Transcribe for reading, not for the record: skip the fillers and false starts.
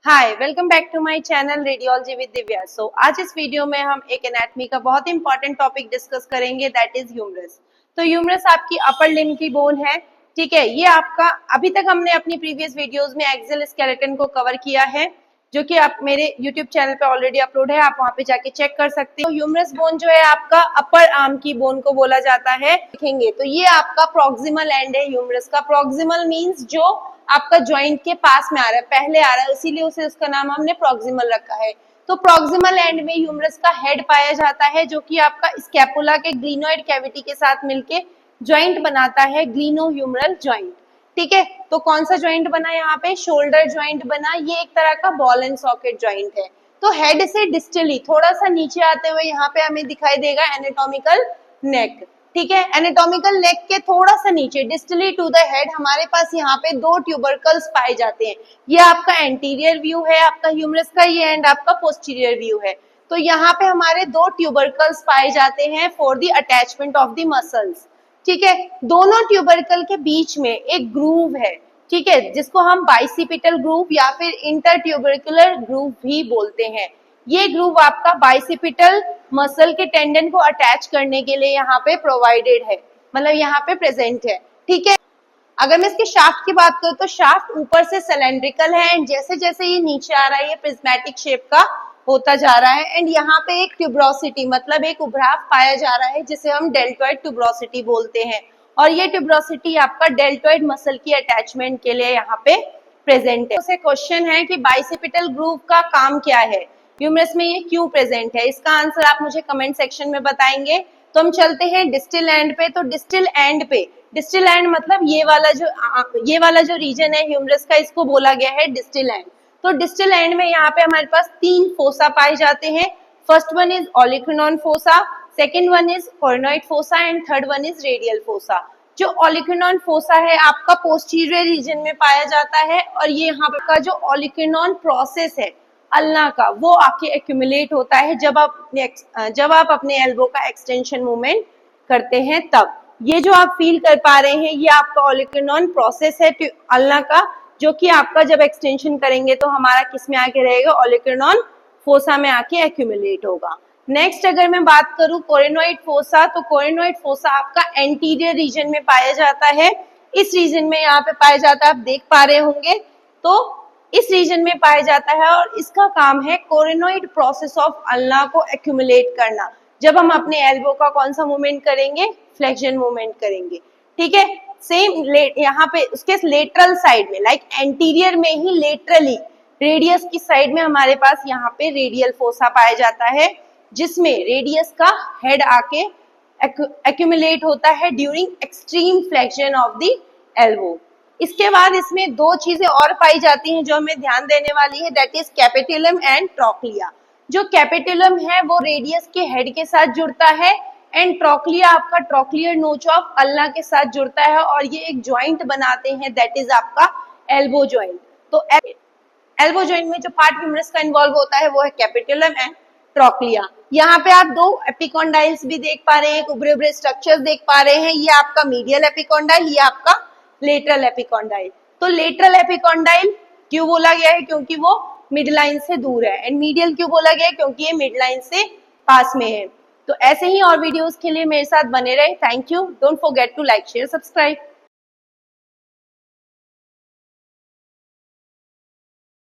Hi, welcome back to my channel radiology with Divya. So आज इस video में हम एक एनाटॉमी का बहुत इंपॉर्टेंट टॉपिक डिस्कस करेंगे, दैट इज ह्यूमरस। तो ह्यूमरस आपकी अपर लिम्ब की बोन है, ठीक है। ये आपका अभी तक हमने अपनी प्रीवियस वीडियोस में एक्सियल स्केलेटन को कवर किया है, जो कि आप मेरे यूट्यूब चैनल पे ऑलरेडी अपलोड है, आप वहां पे जाके चेक कर सकते हो। ह्यूमरस बोन जो है आपका अपर आर्म की बोन को बोला जाता है। देखेंगे तो ये आपका प्रॉक्सिमल एंड है ह्यूमरस का। प्रॉक्सिमल मींस जो आपका ज्वाइंट के पास में आ रहा है, पहले आ रहा है, इसीलिए उसे उसका नाम हमने प्रॉक्सिमल रखा है। तो प्रॉक्सिमल एंड में ह्यूमरस का हेड पाया जाता है, जो कि आपका स्कैपुला के ग्लिनोइड कैविटी के साथ मिलके ज्वाइंट बनाता है, ग्लिनो ह्यूमरल ज्वाइंट। ठीक है, तो कौन सा ज्वाइंट बना यहाँ पे? शोल्डर ज्वाइंट बना। ये एक तरह का बॉल एंड सॉकेट ज्वाइंट है। तो हेड से डिस्टली थोड़ा सा नीचे आते हुए यहाँ पे हमें दिखाई देगा एनाटॉमिकल नेक। ठीक है, एनाटॉमिकल नेक के थोड़ा सा नीचे डिस्टली टू द हेड हमारे पास यहाँ पे दो ट्यूबरकल्स पाए जाते हैं। ये आपका एंटीरियर व्यू है आपका ह्यूमरस का, ये एंड आपका पोस्टीरियर व्यू है। तो यहाँ पे हमारे दो ट्यूबरकल्स पाए जाते हैं for the attachment of the muscles. ठीक है, दोनों ट्यूबरकल के बीच में एक ग्रूव है, ठीक है, जिसको हम बाइसिपिटल ग्रूव या फिर इंटर ट्यूबरकुलर ग्रूव भी बोलते हैं। ये ग्रूव आपका बाइसिपिटल मसल के टेंडन को अटैच करने के लिए यहाँ पे प्रोवाइडेड है, मतलब यहाँ पे प्रेजेंट है। ठीक है, अगर मैं इसके शाफ्ट की बात करूँ तो शाफ्ट ऊपर से सिलेंड्रिकल है एंड जैसे जैसे ये नीचे आ रहा है ये प्रिज्मेटिक शेप का होता जा रहा है। एंड यहाँ पे एक ट्यूबरोसिटी मतलब एक उभराव पाया जा रहा है, जिसे हम डेल्टॉइड ट्यूबरोसिटी बोलते हैं। और ये ट्यूबरोसिटी आपका डेल्टॉइड मसल की अटैचमेंट के लिए यहाँ पे प्रेजेंट है। उसे क्वेश्चन है कि बाइसिपिटल ग्रूव का काम क्या है, ह्यूमरस में ये क्यों प्रेजेंट है? इसका आंसर आप मुझे कमेंट सेक्शन में बताएंगे। तो हम चलते हैं डिस्टल एंड पे। तो डिस्टल एंड पे, डिस्टल एंड मतलब ये वाला जो रीजन है ह्यूमरस का, इसको बोला गया है डिस्टल एंड। तो डिस्टल एंड में यहाँ पे हमारे पास तीन फोसा पाए जाते हैं। First one is olecranon fossa, second one is coronoid fossa and third one is radial fossa. जो ओलिक्रिनॉन फोसा है आपका पोस्टीरियर रीजन में पाया जाता है, और ये यहाँ का जो ओलिक्रिनॉन प्रोसेस है अल्ना का, वो आके एक्यूमुलेट होता है जब आप अपने एल्बो का एक्सटेंशन मूवमेंट करते हैं तब। ये जो आप फील कर पा रहे हैं ये आपका ओलिक्रिनॉन प्रोसेस है अल्ना का, जो कि आपका जब एक्सटेंशन करेंगे तो हमारा किस में आके रहेगा? ओलिक्रिनॉन फोसा में आके एक्यूमुलेट होगा। नेक्स्ट अगर मैं बात करूं कोरेनोइड फोसा, तो कोरेनोइड फोसा आपका एंटीरियर रीजन में पाया जाता है। इस रीजन में यहाँ पे पाया जाता है, आप देख पा रहे होंगे, तो इस रीजन में पाया जाता है और इसका काम है कोरेनोइड प्रोसेस ऑफ अल्ना को एक्यूमुलेट करना। जब हम अपने एल्बो का कौन सा मूवमेंट करेंगे? फ्लेक्शन मूवमेंट करेंगे। ठीक है, सेम यहाँ पे उसके लेटरल साइड में, लाइक एंटीरियर में ही लेटरली रेडियस की साइड में हमारे पास यहाँ पे रेडियल फोसा पाया जाता है, जिसमें रेडियस का हेड आके एक्यूमुलेट होता है during extreme flexion of the elbow. इसके बाद इसमें दो चीजें और पाई जाती हैं जो हमें ध्यान देने वाली है, that is capitulum and trochlea. जो कैपिटुलम है वो रेडियस के हेड के साथ जुड़ता है एंड ट्रोक्लिया आपका ट्रोक्लियर नोच ऑफ अल्ना के साथ जुड़ता है, और ये एक ज्वाइंट बनाते हैं, दैट इज आपका एल्बो ज्वाइंट। तो एल्बो ज्वाइंट में जो पार्ट ह्यूमरस का इन्वॉल्व होता है वो है कैपिटुलम एंड ट्रोक्लिया। यहाँ पे आप दो एपिकॉन्डाइल्स भी देख पा रहे हैं, उभरे उभरे स्ट्रक्चर्स देख पा रहे हैं। ये आपका मीडियल एपिकॉन्डाइल, ये आपका लेटरल एपिकॉन्डाइल। तो लेटरल एपिकॉन्डाइल क्यों बोला गया है? क्योंकि वो मिड लाइन से दूर है। एंड मीडियल क्यों बोला गया है? क्योंकि ये मिड लाइन से पास में है। तो ऐसे ही और वीडियोस के लिए मेरे साथ बने रहे। Thank you. Don't forget to like, share, subscribe.